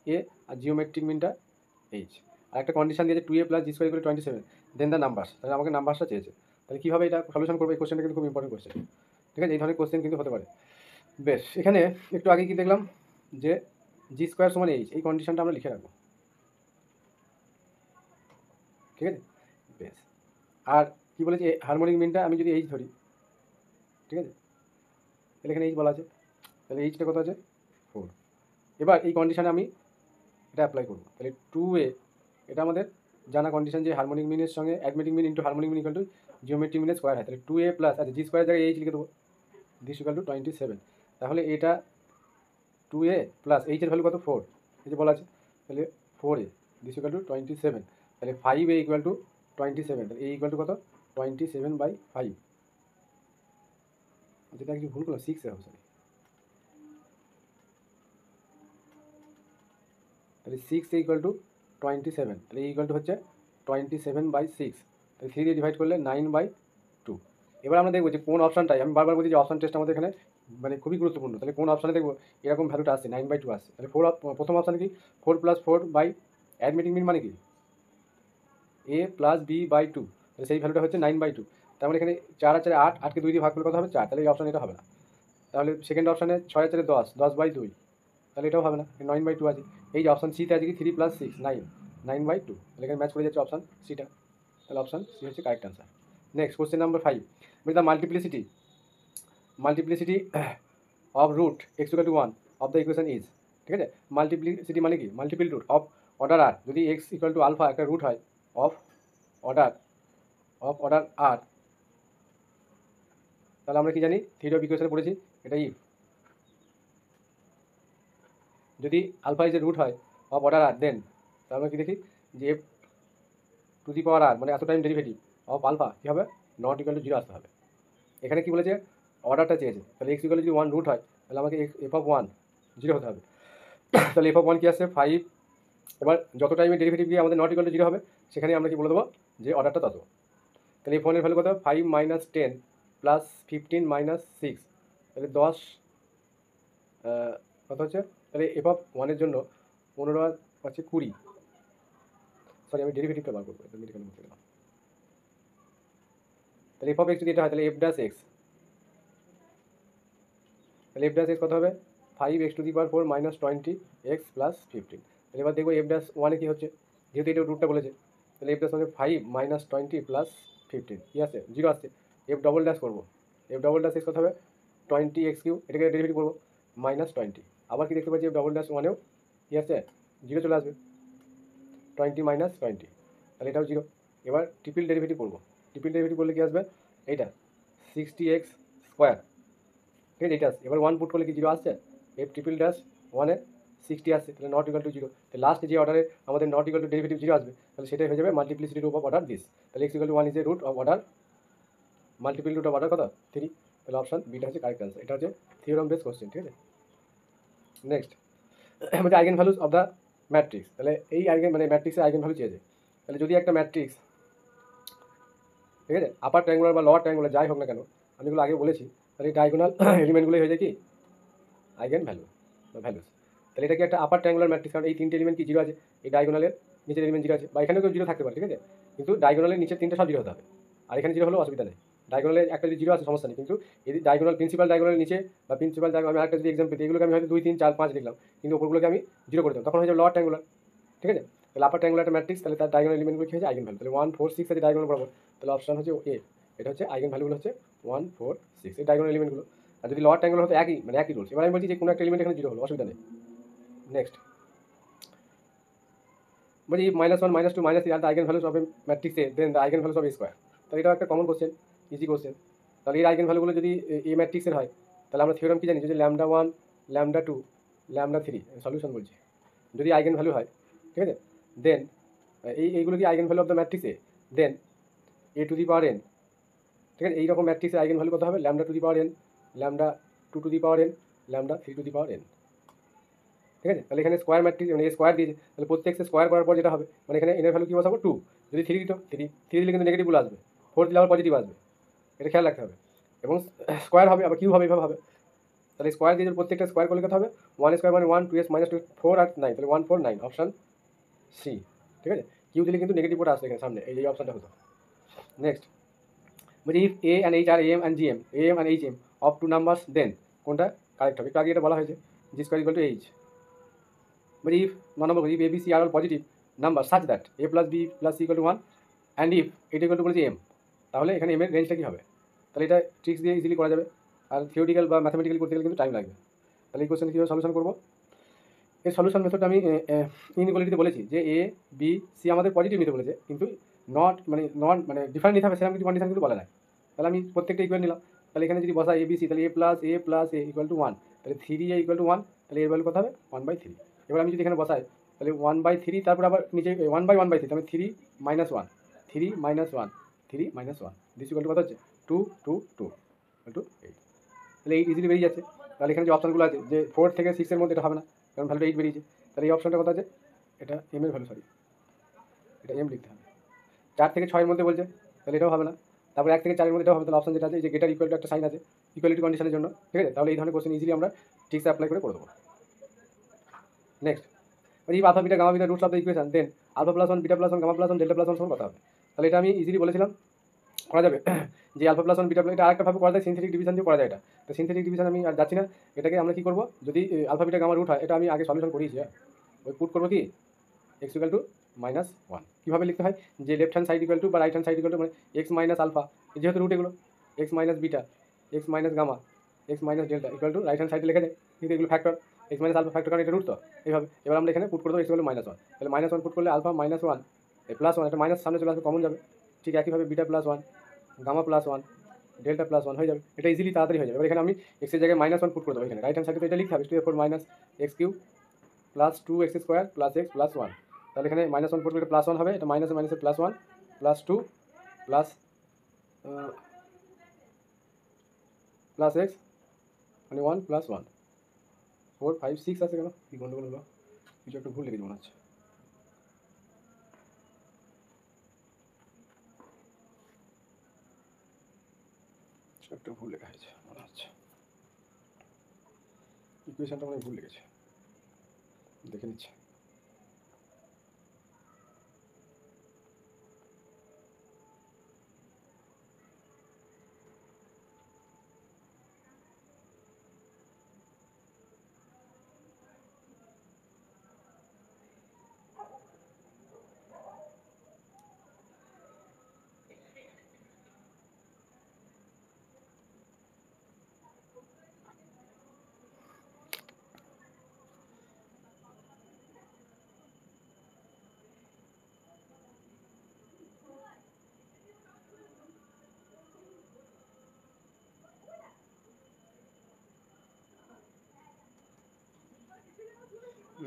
এ আর geometric মিনটা H. আর একটা condition দিয়েছে 2a plus g square equal 27, then the numbers. তাহলে আমাকে নাম্বারসটা চেয়েছে, তাহলে কীভাবে এটা সলিউশন করবো? এই কোশ্চেনটা কিন্তু খুব ইম্পর্টেন্ট কোশ্চেন, ঠিক আছে? এই ধরনের কোশ্চেন কিন্তু হতে পারে। বেশ, এখানে একটু আগে কি দেখলাম যে জি স্কোয়ার সমান এইচ, এই কন্ডিশনটা আমরা লিখে রাখবো, ঠিক আছে? বেশ, আর কি বলেছি, হারমোনিক মিনটা আমি যদি এইচ ধরি, ঠিক আছে, তাহলে এখানে এইচ বলা আছে, তাহলে এইচটা কত আছে? 4। এবার এই কন্ডিশনে আমি এটা অ্যাপ্লাই করবো, তাহলে 2a, এটা আমাদের জানা কন্ডিশন যে হারমোনিক মিনের সঙ্গে arithmetic mean into harmonic mean equal to geometric মিনের স্কোয়ার হয়। তাহলে 2a প্লাস, আচ্ছা জি স্কোয়ার জায়গায় এইচ লিখে দেবো, দিস ইকুয়াল টু 27। তাহলে এটা 2a প্লাস এইচের ভ্যালু কত? 4, এই যে বলা আছে, তাহলে 4a দিস ইকুয়াল টু 27। তাহলে 5a ইকুয়াল টু 27, তাহলে a ইকুয়াল টু কত? 27/5। যেটা কিছু ভুল করলাম, 6 হবে, সরি। তাহলে 6 ইকুয়াল টু 27, তাহলে এই ইকুয়াল টু হচ্ছে 27/6, তাহলে 3 দিয়ে ডিভাইড করলে 9/2। এবার আমরা দেখবো যে কোন অপশানটাই, আমি বারবার বলছি যে অপশান টেস্ট আমাদের এখানে মানে খুবই গুরুত্বপূর্ণ। তাহলে কোন অপশানে দেখবো এরকম ভ্যালুটা আসছে, 9/2 আসছে। তাহলে প্রথম অপশানে কি 4 + 4 অ্যাডমেটিক মিন মানে কি a + b/2, তাহলে সেই ভ্যালুটা হচ্ছে 9/2। তার মানে এখানে 4 আর 4 8, 8কে 2 দিয়ে ভাগ করলে কত হবে? 4, তাহলে এই অপশান এটা হবে না। তাহলে সেকেন্ড অপশানে 6 আর 4 10, 10/2, তাহলে এটাও হবে না, 9/2 আছে। এই যে অপশান সিতে আছে কি 3 + 6 9, 9/2, তাহলে এখানে ম্যাচ করে যাচ্ছে অপশান সিটা, তাহলে অপশান সি হচ্ছে correct answer. Next question number 5, the multiplicity of root x = 1 of the equation is, ঠিক আছে? মাল্টিপ্লিসিটি মানে কি? Multiple root of order r, যদি x = আলফা একটা রুট হয় অফ অর্ডার আর, তাহলে আমরা কি জানি? থিওরি অফ ইকুয়েশনে পড়েছি, এটা ইফ যদি আলফা ইজ এ রুট হয় অফ অর্ডার আর, দেন তাহলে আমরা কি দেখি যে f টু দি পাওয়ার আর মানে এত টাইম ডেরিভেটিভ অফ আলফা কী হবে? নট ইকুয়াল টু 0 আসতে হবে। এখানে কি বলেছে? অর্ডারটা চেয়েছে, তাহলে x = যদি 1 রুট হয় তাহলে আমাকে f(1) 0 হতে হবে। তাহলে f(1) কি আসছে? 5। এবার যত টাইমে ডেরিভেটিভ গিয়ে আমাদের নট ইকুয়াল টু 0 হবে, সেখানে আমরা কি বলে দেবো যে অর্ডারটা তত। তাহলে f(1) এর ভ্যালু কত? 5 - 10 + 15 - 6, তাহলে 10 কত হচ্ছে? তাহলে f(1) এর জন্য 15 আর 5 20, সরি আমি ডেরিভেটিভটা বার করবো, এটা মেডিকেল বলতে গেলাম। তাহলে f(x) যদি এটা হয় তাহলে f'(x), তাহলে f'(x) কত হবে? 5x⁴ - 20x + 15। তাহলে এবার দেখবো f'(1) এ কী হচ্ছে, যেহেতু এটা রুটটা বলেছে, তাহলে f'(1) 5 - 20 + 15 কী আসছে? 0 আসছে। f'' করবো, f'(x) কত হবে? 20x3, এটাকে ডেরিভেটিভ করবো -20। আবার কি দেখতে পাচ্ছি f'(1) এও কী আসছে? 0 চলে আসবে, 20 - 20, তাহলে এটাও 0। এবার ট্রিপল ডেরিভেটিভ করবো, ট্রিপল ডেরিভেটিভ করলে কী আসবে? এইটা 60x², ঠিক আছে, এটা আসছে। এবার 1 পুট করলে কি 0 আসছে? f'(1) এ 60 আসছে, তাহলে নট ইকুয়াল টু 0। তাহলে লাস্ট যে অর্ডারে আমাদের নট ইকুয়াল টু ডেরিভেটিভ 0 আসবে, তাহলে সেটাই হয়ে যাবে multiplicity root of order this. তাহলে x = 1 is a root of order, multiple root of order কত? 3। তাহলে অপশান বিটা হচ্ছে কারেক্ট আনসার। এটা হচ্ছে থিওরাম বেস কোশ্চেন, ঠিক আছে? নেক্সট হচ্ছে eigen values of the matrix. তাহলে এই ম্যাট্রিক্সের আইগেন ভ্যালু চেয়েছে। তাহলে যদি একটা ম্যাট্রিক্স, ঠিক আছে, আপার ট্রায়াঙ্গুলার বা লোয়ার ট্রায়াঙ্গুলার যাই হোক না কেন, আমি এগুলো আগে বলেছি, তাহলে এই ডায়াগোনাল এলিমেন্টগুলোই হয়ে যায় কি? আইগেন ভ্যালু বা ভ্যালুস। তাহলে এটা কি একটা আপার ট্রায়াঙ্গুলার ম্যাট্রিক্স, কারণ এই 3টে এলিমেন্ট কি 0 আছে, এই ডায়াগোনালের নিচের এলিমেন্ট 0 আছে, বা এখানেও কেউ 0 থাকতে পারে, ঠিক আছে, কিন্তু ডায়াগোনালের নিচের 3টে সব 0 হতে হবে। আর এখানে 0 হলেও অসুবিধা নেই, ডায়াগোনালের একটা যদি 0 আছে সমস্যা নেই, কিন্তু এই ডায়াগোনাল প্রিন্সিপাল ডায়াগোনালের নিচে বা প্রিন্সিপাল ডায়াগোনাল, আমি আরেকটা যদি এক্সাম্পল দিই, এগুলোকে আমি হয়তো 2 3 4 5 লিখলাম, কিন্তু ওপরগুলোকে আমি 0 করে দিলাম, তখন হয়ে যাবে লোয়ার ট্রায়াঙ্গুলার, ঠিক আছে? তাহলে আপার ট্রায়াঙ্গুলার একটা ম্যাট্রিক্স, তাহলে তার ডায়াগোনাল এলিমেন্টগুলো কি হচ্ছে? Eigen value. তাহলে 1 4 6 আছে ডায়াগোনাল বরাবর, তাহলে অপশন হচ্ছে এ। এটা হচ্ছে আইগেন ভ্যালুগুলো হচ্ছে 1 4 6, এই ডায়াগোনাল এলিমেন্টগুলো। আর যদি লোয়ার ট্রায়াঙ্গুলার হতো একই রুলস। এবার আমি বলছি যে কোনো একটা এলিমেন্ট এখানে 0 হলো, অসুবিধা নেই। নেক্সট বলছি -1 -2 -3 আর the eigen values of a matrix A, then the eigen values of A square. তাহলে এটাও একটা কমন কোশ্চেন, ইজি কোশ্চেন। তাহলে এই আইগেন ভ্যালুগুলো যদি এ ম্যাট্রিক্সের হয়, তাহলে আমরা থিওরাম কি জানি? যদি λ1 λ2 λ3, সলিউশন বলছি, যদি আইগেন ভ্যালু হয়, ঠিক আছে, দেন এইগুলো কি eigen value of the matrix A, then a⁴n, ঠিক আছে, এইরকম ম্যাট্রিক্সের আইগেন ভ্যালু কত হবে? λ2⁴n, λ2⁴n, λ3⁴n, ঠিক আছে? তাহলে এখানে স্কোয়ার ম্যাট্রিক্স মানে স্কোয়ার দিয়েছে, তাহলে প্রত্যেককে স্কোয়ার করার পর যেটা হবে, মানে এখানে এনের ভ্যালু কি বসাবো? 2। যদি 3 দিত, 3 দিলে কিন্তু নেগেটিভগুলো আসবে, 4 দিলে আবার পজিটিভ আসবে, এটা খেয়াল রাখতে হবে। এবং স্কোয়ার হবে, আবার কিউ হবে, এভাবে হবে। তাহলে স্কোয়ার দিয়ে প্রত্যেকটা স্কোয়ার করলে কত হবে, 1 স্কোয়ার মানে 1, 2s মাইনাস 2 4 আর 9, তাহলে 149 অপশান সি। ঠিক আছে, কিউ দিলে কিন্তু নেগেটিভ ওটা আসবে এখানে সামনে, এই অপশানটা হতো। নেক্সট বলছি if A and H are M and GM, M and H M of two numbers then কোনটা কারেক্ট হবে, একটু আগে এটা বলা হয়েছে G square equal to H. বলছি ইফ নম্বর বলছি if A B C are all positive number such that A plus B plus C equal to 1 and if এটা ইকুয়াল টু বলেছি এম, তাহলে এখানে এম এর রেঞ্জটা কী হবে। তাহলে এটা ট্রিক্স দিয়ে ইজিলি করা যাবে, আর থিওরিটিক্যাল বা ম্যাথামেটিক্যালি করতে গেলে কিন্তু টাইম লাগবে। তাহলে এই কোশ্চেন কীভাবে সলিউশন করবো, এর সলিউশন মেথডটা আমি ইনইকুয়ালিটিতে বলেছি যে এ বি সি আমাদের পজিটিভ নিতে বলেছে, কিন্তু নট ডিফারেন্ট নিতে হবে সেরকম কিছু কন্ডিশন কিন্তু বলে না। তাহলে আমি প্রত্যেকটা ইকুয়াল নিলাম, তাহলে এখানে যদি বসা এ বি সি, তাহলে এ প্লাস এ ইকুয়াল টু 1, তাহলে 3a ইকুয়াল টু 1, তাহলে এর ভ্যালু কত হবে 1/3। এবার আমি যদি এখানে বসাই তাহলে 1/3, তারপর আবার নিচে 1/1/3, তাহলে 3 - 1, 3 - 1, 3 - 1, দিস ইকুয়াল টু কত হচ্ছে 2 2 2 ইকুয়াল টু 8। তাহলে 8 ইজিলি বেরিয়ে যাচ্ছে। তাহলে এখানে যে অপশানগুলো আছে যে 4 থেকে 6 এর মধ্যে এটা হবে না, কারণ ভ্যালুটা 8 বেরিয়েছে। তাহলে এই অপশানটা কত আছে, এটা এম এর ভ্যালু, এটা এম লিখতে হবে। 4 থেকে 6 এর মধ্যে বলছে, তাহলে এটাও হবে না। তারপর 1 থেকে 4 এর মধ্যে এটাও হবে, তাহলে অপশান যেটা আছে এই যে গেটার ইকুয়াল টু একটা সাইন আছে ইকুয়ালিটি কন্ডিশনের জন্য। ঠিক আছে, তাহলে এই ধরনের কোশ্চেন ইজিলি আমরা ঠিকসে অ্যাপ্লাই করে দেবো। Next if alpha beta gamma beta roots of the equation then alpha plus 1 beta plus 1 gamma plus 1 delta plus 1 সমান কত হবে। তাহলে এটা আমি ইজিলি বলেছিলাম করা যাবে যে আলফা প্লাস 1 বিটা প্লাস, এটা আরেকটা ভাবে করা যায়, সিনথেটিক ডিভিশন দিয়ে করা যায়। এটা তো সিনথেটিক ডিভিশন আমি আর যাচ্ছি না। এটাকে আমরা কী করবো, যদি আলফা বিটা গামা রুট হয়, এটা আমি আগে সলিউশন করিয়েছি, ওই পুট করবো কি x ইকুয়াল টু -1। কীভাবে লিখতে হয়, যে left hand side equal to বা right hand side equal to মানে x মাইনাস আলফা, যেহেতু রুট এগুলো x minus beta, x minus gamma, x minus delta equal to right hand সাইডে লিখে যায়, কিন্তু এগুলো factor, x minus alpha factor, কারণ এটা রুট তো এইভাবে। এবার আমরা এখানে পুট করে দেবো x ইকুয়াল টু -1, তাহলে -1 পুট করলে আলফা -1 +1, একটা মাইনাস সামনে চলে আসবে, কমন যাবে। ঠিক একইভাবে বিটা +1 গামা +1 ডেল্টা +1 হয়ে যাবে, এটা ইজিলি তাড়াতাড়ি হয়ে যাবে। এবার এখানে আমি x এর জায়গায় -1 পুট করে দেবো, এখানে রাইট হ্যান্ড সাইডে তো এটা লিখতে হবে 2x4 -x³ plus 2x² plus x plus 1, তাহলে এখানে -1 পুট করলে +1 হবে, এটা মাইনাসে মাইনাসে +1 প্লাস 2 প্লাস প্লাস x মানে 1 প্লাস 1 4 5 6 আছে, কেন কি গন্ডগোল হলো, কিছু একটা ভুল লিখেছি মনে হচ্ছে। একটা ভুল লেখা হয়েছে মনে হচ্ছে, ইকুয়েশনটা মানে ভুল লিখেছে, দেখে নিচ্ছি।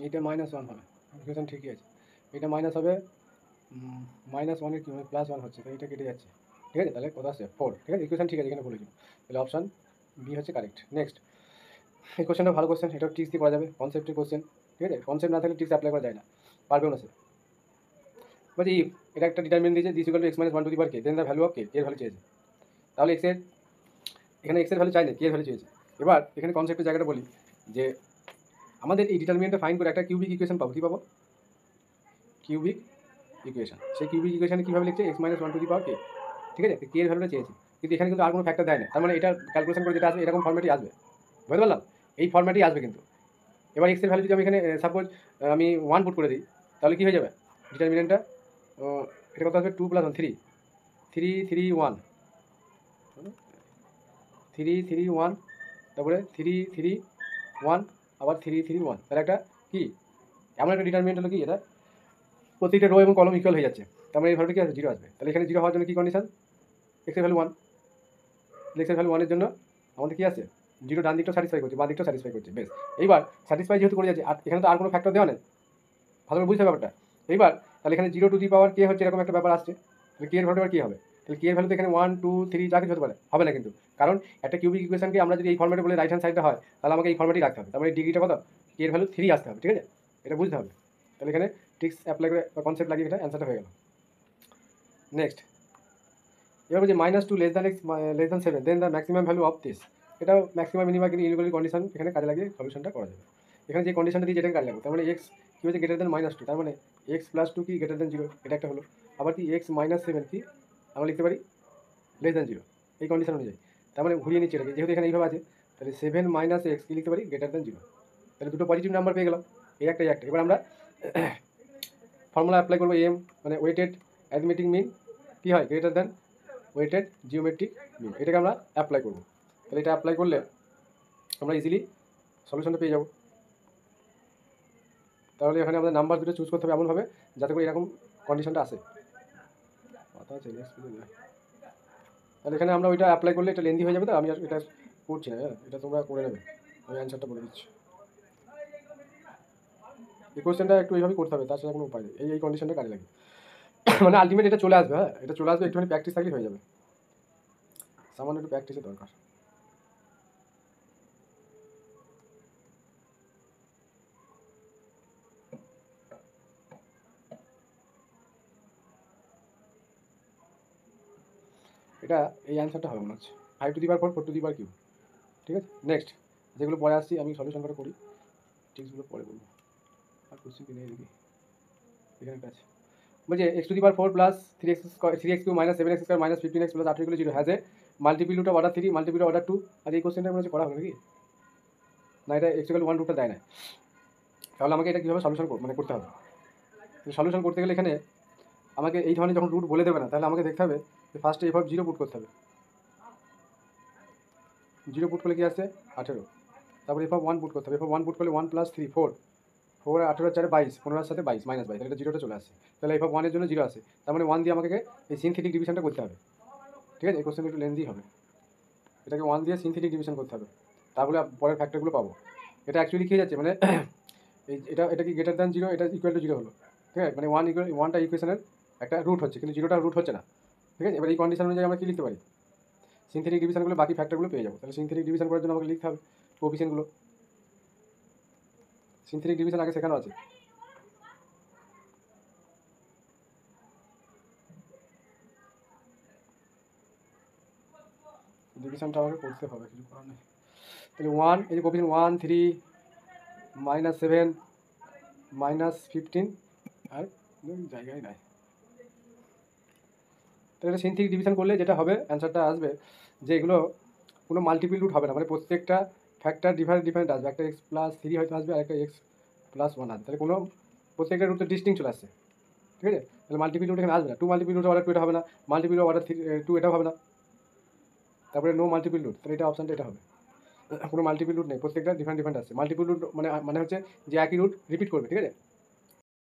এটা -1 হবে, ইকুয়েশন ঠিকই আছে, এটা মাইনাস হবে -1 কি +1 হচ্ছে, তো এটা কেটে যাচ্ছে। ঠিক আছে, তাহলে কত আসছে 4। ঠিক আছে, ইকুয়েশন ঠিক আছে, এখানে বলেছিল, তাহলে অপশান বি হচ্ছে কারেক্ট। নেক্সট এই কোশ্চেনটা ভালো কোশ্চেন, এটা টিক্স দিয়ে করা যাবে, কনসেপ্টের কোশ্চেন। ঠিক আছে, কনসেপ্ট না থাকলে টিক্স অ্যাপ্লাই করা যায় না, পারবেও না সে। বলছি ইফ এটা একটা ডিটারমিনেন্ট দিয়েছে this equal to x - 1 to the power k, then the value of k, এর ভ্যালু চেয়েছে। তাহলে x এর এখানে x এর ভ্যালু চাইলে k এর ভ্যালু চেয়েছে। এবার এখানে কনসেপ্টের জায়গাটা বলি যে আমাদের এই ডিটারমিনেন্টটা ফাইন্ড করে একটা কিউবিক ইকুয়েশন পাবো, কী পাবো, কিউবিক ইকুয়েশন। সেই কিউবিক ইকুয়েশনে কীভাবে লিখছে x - 1 to the power k। ঠিক আছে, k এর ভ্যালুটা চেয়েছে, কিন্তু এখানে কিন্তু আর কোনো ফ্যাক্টর দেয় না, তার মানে এটা ক্যালকুলেশন করে যেটা আসবে এরকম ফর্ম্যাটই আসবে, বুঝতে পারলাম, এই ফর্ম্যাটই আসবে কিন্তু। এবার x এর ভ্যালু যদি আমি এখানে সাপোজ আমি 1 পুট করে দিই, তাহলে কী হয়ে যাবে ডিটারমিনেন্টটা, এটা কত আসবে 2 + 1 3 3 3 1 3 3 1, তারপরে 3 3 1 আবার 3 3 1, তাহলে একটা কি এমন একটা ডিটারমিনেন্ট হলো কি, এটা প্রতিটা রো এবং কলম ইকুয়াল হয়ে যাচ্ছে, তার মানে এই ভ্যালুটা কি আসবে 0 আসবে। তাহলে এখানে 0 হওয়ার জন্য কী কন্ডিশন, x এর ভ্যালু 1, x এর ভ্যালু 1 এর জন্য আমাদের কী আছে 0, ডান দিকটা স্যাটিসফাই করছে, বাঁ দিকটা স্যাটিসফাই করছে, বেশ। এইবার স্যাটিসফাই যেহেতু করে যাচ্ছে, আর এখানে তো আর কোনো ফ্যাক্টর দেওয়া নেই, ভালো করে বুঝতে হবে ব্যাপারটা। এইবার তাহলে এখানে 0 টু দি পাওয়ার k হচ্ছে এরকম একটা ব্যাপার আসছে, তাহলে k এর ভ্যালুটা কী হবে, তাহলে k এর ভ্যালু তো এখানে 1 2 3 যা কিছু হতে পারে, হবে না কিন্তু, কারণ একটা কিউবিক ইকুয়েশনকে আমরা যদি এই ফর্ম্যাটে বলে রাইট হ্যান্ড সাইডটা হয়, তাহলে আমাকে এই ফর্ম্যাটেই রাখতে হবে, তার মানে ডিগ্রিটা কত, k এর ভ্যালু 3 আসতে হবে। ঠিক আছে, এটা বুঝতে হবে। তাহলে এখানে ট্রিক্স অ্যাপ্লাই করে বা কনসেপ্ট লাগিয়ে এটা অ্যান্সারটা হয়ে গেল। নেক্সট এবার বলছি -2 x <7 then the maximum value of this, এটাও ম্যাক্সিমাম মিনিমাম কিন্তু ইনইকুয়ালিটি কন্ডিশন এখানে কাজে লাগিয়ে সলিউশনটা করা যাবে। এখানে যে কন্ডিশনটা দিয়ে যেটাকে কাজে লাগবে, তার মানে এক্স কী হচ্ছে গ্রেটার দেন -2, তার মানে এক্স প্লাস 2 কি গ্রেটার দেন 0, এটা একটা হলো। আবার কি এক্স -7 কি আমরা লিখতে পারি লেস দেন 0, এই কন্ডিশন অনুযায়ী। তার মানে ঘুরিয়ে নিচ্ছে এটাকে, যেহেতু এখানে এইভাবে আছে, তাহলে 7 - x কি লিখতে পারি গ্রেটার দেন 0। তাহলে দুটো পজিটিভ নাম্বার পেয়ে গেলাম, এই একটা এই একটা। এবার আমরা ফর্মুলা অ্যাপ্লাই করবো, এম মানে ওয়েটেড অ্যারিথমেটিক মিন কী হয় greater than weighted geometric mean, এটাকে আমরা অ্যাপ্লাই করবো। তাহলে এটা অ্যাপ্লাই করলে আমরা ইজিলি সলিউশনটা পেয়ে যাবো। তাহলে এখানে আমাদের নাম্বার দুটো চুজ করতে হবে এমনভাবে যাতে করে এরকম কন্ডিশনটা আসে। তাহলে এখানে আমরা ওইটা অ্যাপ্লাই করলে এটা লেন্দি হয়ে যাবে, তো আমি আর এটা করছি না, হ্যাঁ এটা তোমরা করে নেবে, আমি অ্যান্সারটা বলে দিচ্ছি। এই কোয়েশ্চেনটা একটু এইভাবেই করতে হবে, তাছাড়া কোনো উপায় নেই, এই কন্ডিশনটা কাজে লাগে। মানে আলটিমেট এটা চলে আসবে, হ্যাঁ এটা চলে আসবে, একটুখানি প্র্যাকটিস থাকলে হয়ে যাবে, সামান্য একটু প্র্যাকটিসের দরকার। এটা এই অ্যান্সারটা হবে মনে হচ্ছে 5^4 4^3, ঠিক আছে। নেক্সট যেগুলো পরে আসছি আমি সলিউশন করে করি, ট্রিক্সগুলো পরে বলবো। আর কোশ্চেন কি নেই দেখি, এখানে একটা আছে বলছে x^4 plus 3x³ - 7x² - 15x plus 18 0 has a multiple root of order 3 multiple order 2। আর এই কোশ্চেনটা মনে হচ্ছে করা হবে নাকি না, এটা x=1 রুটটা দেয় না। তাহলে আমাকে এটা কীভাবে সলিউশন মানে করতে হবে, সলিউশন করতে গেলে এখানে আমাকে এই ধরনের যখন রুট বলে দেবে না, তাহলে আমাকে দেখতে হবে যে ফার্স্টে f(0) পুট করতে হবে। 0 পুট করলে কি আসছে 18, তারপরে f(1) পুট করতে হবে। f(1) পুট করলে 1 + 3 4, 4 18 4 22, 15 সাথে 22 -22, তাহলে এটা 0টা চলে আসে। তাহলে f(1) এর জন্য 0 আসে, তার মানে 1 দিয়ে আমাকে এই সিনথেটিক ডিভিশনটা করতে হবে, ঠিক আছে। এই কোশ্চেন একটু লেন্দি হবে, এটাকে 1 দিয়ে সিনথেটিক ডিভিশন করতে হবে, তাহলে পরের ফ্যাক্টরগুলো পাবো। এটা অ্যাকচুয়ালি কী যাচ্ছে মানে এটা কি গ্রেটার দ্যান 0, এটা ইকুয়াল টু 0 হলো, ঠিক আছে। মানে 1টা ইকুয়েশনের একটা রুট হচ্ছে, কিন্তু 0টা রুট হচ্ছে না, ঠিক আছে। এবার এই কন্ডিশন অনুযায়ী আমরা কী লিখতে পারি, সিনথেটিক ডিভিশনগুলো বাকি ফ্যাক্টরগুলো পেয়ে যাবো। তাহলে সিনথেটিক ডিভিশন করার জন্য আমাকে লিখতে হবে কোএফিসিয়েন্টগুলো, সিনথেটিক ডিভিশন আগে শেখানো আছে। ডিভিশনটা আমাকে করতে হবে, কিছু করার নেই। তাহলে 1 এই যে কোএফিসিয়েন্ট 1 3 -7 -15 আর জায়গায় নাই। তাহলে এটা সিনথেটিক ডিভিশন করলে যেটা হবে অ্যান্সারটা আসবে যে এগুলো কোনো মাল্টিপিল রুট হবে না, মানে প্রত্যেকটা ফ্যাক্টর ডিফারেন্ট আসবে। একটা x+3 হয়তো আসবে, আর একটা x+1 আসবে, তাহলে কোনো প্রত্যেকটা রুট তো ডিস্টিংক্ট চলে আসছে, ঠিক আছে। তাহলে মাল্টিপিল রুট এখানে আসবে না, 2 মাল্টিপিল রুট অর্ডার 2 এটা হবে না, মাল্টিপিল অর্ডার 2 এটাও হবে না, তারপরে নো মাল্টিপিল রুট, তাহলে এটা অপশানটা এটা হবে। কোনো মাল্টিপিল রুট নেই, প্রত্যেকটা ডিফারেন্ট আসছে। মাল্টিপিল রুট মানে হচ্ছে যে একই রুট রিপিট করবে, ঠিক আছে।